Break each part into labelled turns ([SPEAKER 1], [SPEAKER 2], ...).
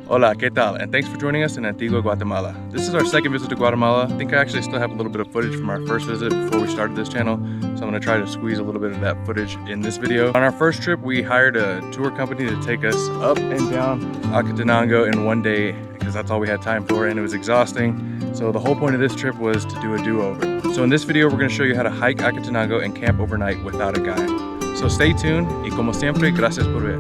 [SPEAKER 1] Hola, ¿qué tal? And thanks for joining us in Antigua, Guatemala. This is our second visit to Guatemala. I think I actually still have a little bit of footage from our first visit before we started this channel, so I'm going to try to squeeze a little bit of that footage in this video. On our first trip, we hired a tour company to take us up and down Acatenango in one day, because that's all we had time for, and it was exhausting. So the whole point of this trip was to do a do-over. So in this video, we're going to show you how to hike Acatenango and camp overnight without a guide. So stay tuned, y como siempre, gracias por ver.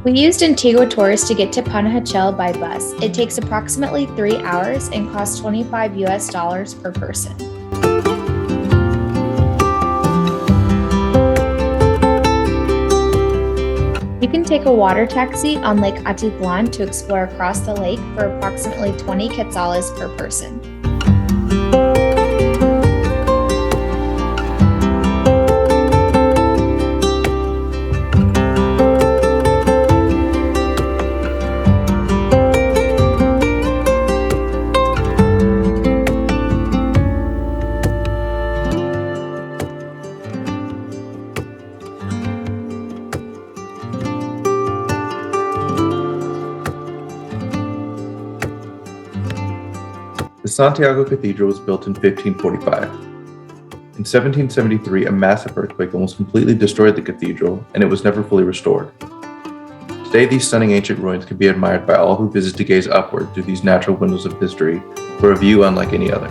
[SPEAKER 2] We used Antigua tours to get to Panajachel by bus. It takes approximately 3 hours and costs $25 per person. You can take a water taxi on Lake Atitlan to explore across the lake for approximately 20 quetzales per person.
[SPEAKER 3] The Santiago Cathedral was built in 1545. In 1773, a massive earthquake almost completely destroyed the cathedral, and it was never fully restored. Today, these stunning ancient ruins can be admired by all who visit to gaze upward through these natural windows of history for a view unlike any other.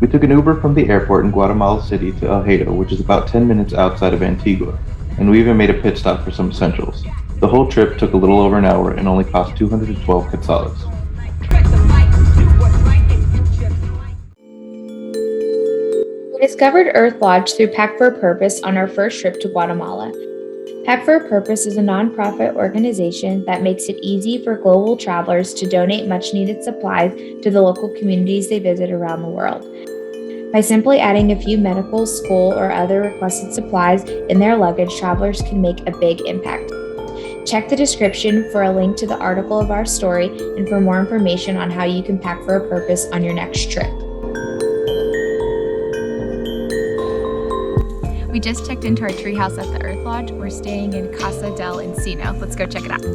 [SPEAKER 3] We took an Uber from the airport in Guatemala City to El Hato, which is about 10 minutes outside of Antigua, and we even made a pit stop for some essentials. The whole trip took a little over an hour and only cost 212 quetzales.
[SPEAKER 2] We discovered Earth Lodge through Pack for a Purpose on our first trip to Guatemala. Pack for a Purpose is a nonprofit organization that makes it easy for global travelers to donate much-needed supplies to the local communities they visit around the world. By simply adding a few medical, school, or other requested supplies in their luggage, travelers can make a big impact. Check the description for a link to the article of our story and for more information on how you can pack for a purpose on your next trip.
[SPEAKER 4] We just checked into our treehouse at the Earth Lodge. We're staying in Casa del Encino. Let's go check it out.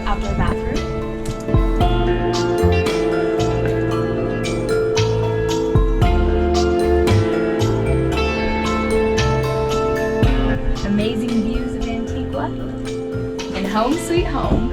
[SPEAKER 4] Outdoor bathroom. Amazing views of Antigua, and home sweet home.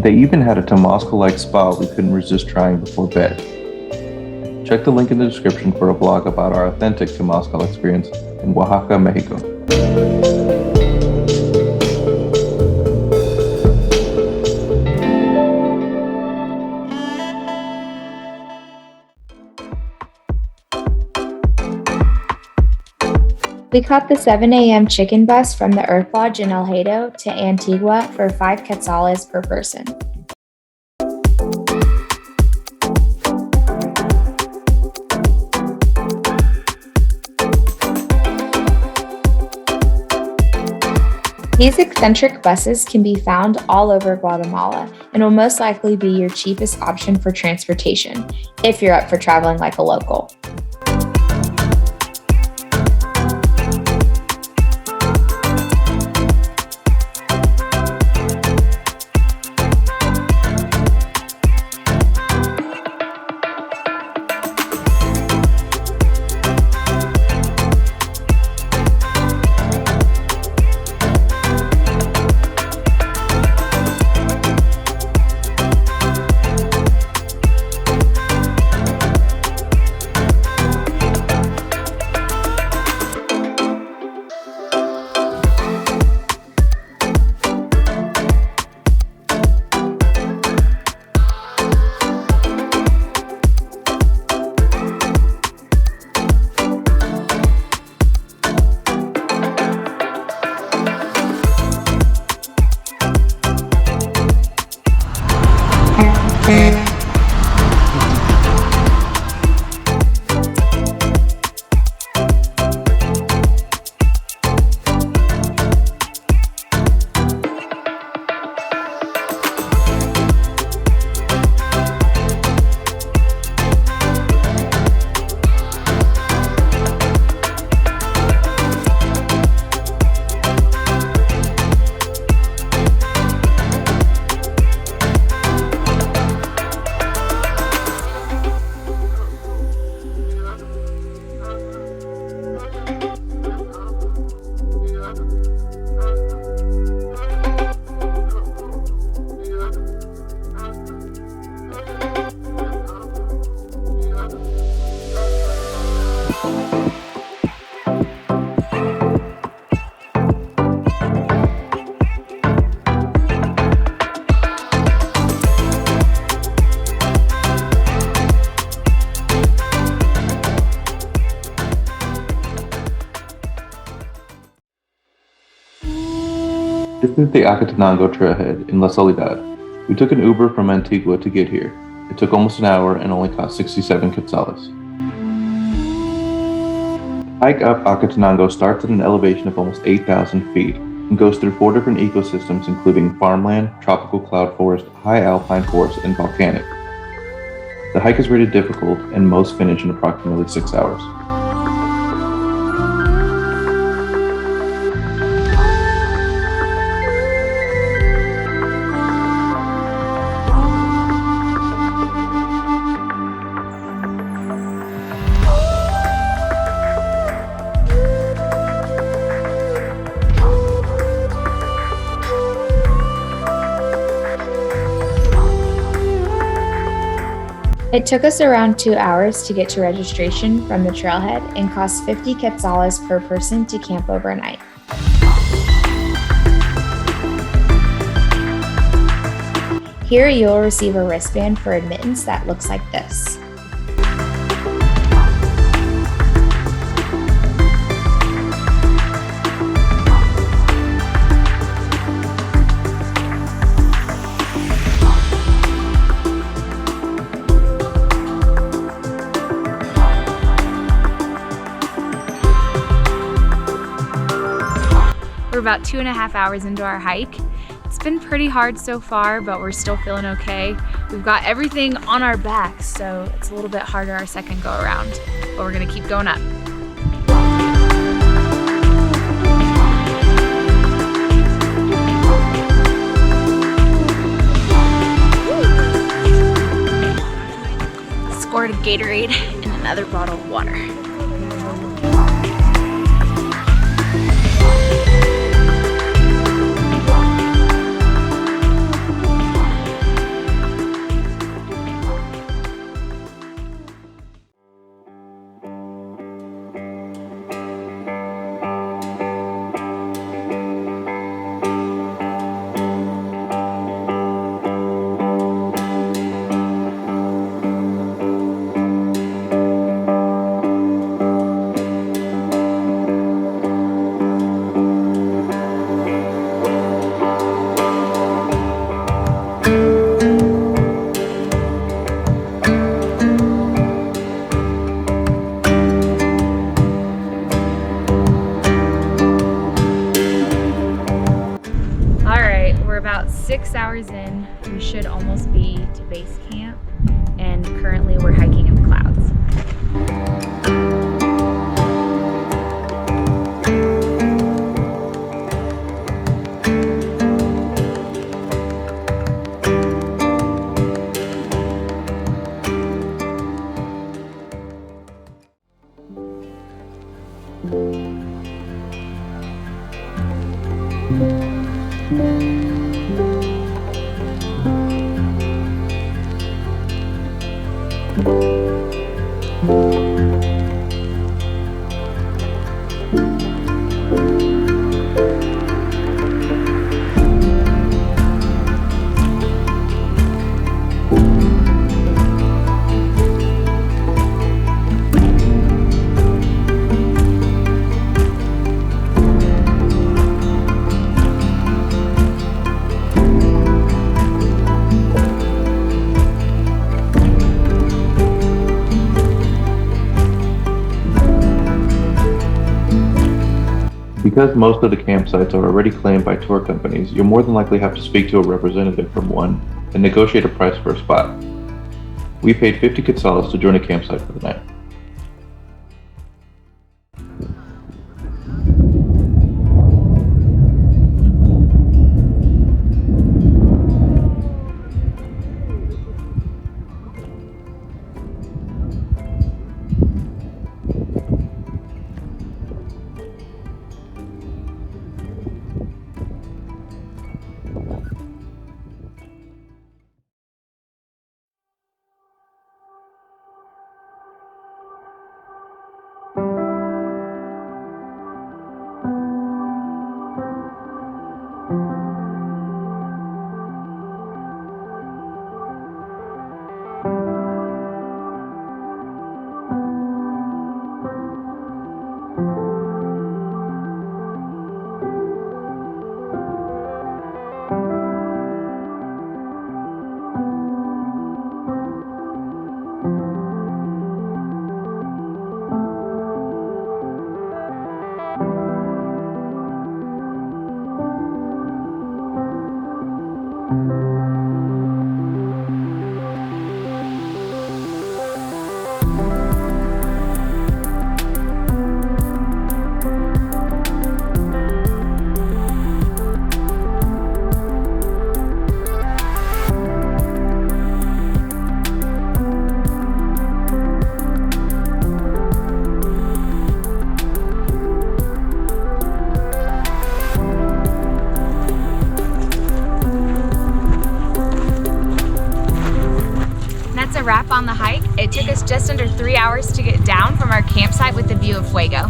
[SPEAKER 3] They even had a Temazcal-like spa we couldn't resist trying before bed. Check the link in the description for a blog about our authentic Temazcal experience in Oaxaca, Mexico.
[SPEAKER 2] We caught the 7 a.m. chicken bus from the Earth Lodge in El Hado to Antigua for 5 quetzales per person. These eccentric buses can be found all over Guatemala and will most likely be your cheapest option for transportation, if you're up for traveling like a local.
[SPEAKER 3] This is the Acatenango trailhead in La Soledad. We took an Uber from Antigua to get here. It took almost an hour and only cost 67 quetzales. The hike up Acatenango starts at an elevation of almost 8,000 feet and goes through 4 different ecosystems including farmland, tropical cloud forest, high alpine forest, and volcanic. The hike is rated difficult and most finish in approximately 6 hours.
[SPEAKER 2] It took us around 2 hours to get to registration from the trailhead and cost 50 quetzales per person to camp overnight. Here you'll receive a wristband for admittance that looks like this.
[SPEAKER 4] We're about 2.5 hours into our hike. It's been pretty hard so far, but we're still feeling okay. We've got everything on our backs, so it's a little bit harder our second go around, but we're gonna keep going up. Scored a Gatorade and another bottle of water.
[SPEAKER 3] Because most of the campsites are already claimed by tour companies, you'll more than likely have to speak to a representative from one and negotiate a price for a spot. We paid 50 quetzales to join a campsite for the night.
[SPEAKER 4] That's a wrap on the hike. It took us just under 3 hours to get down from our campsite with the view of Fuego.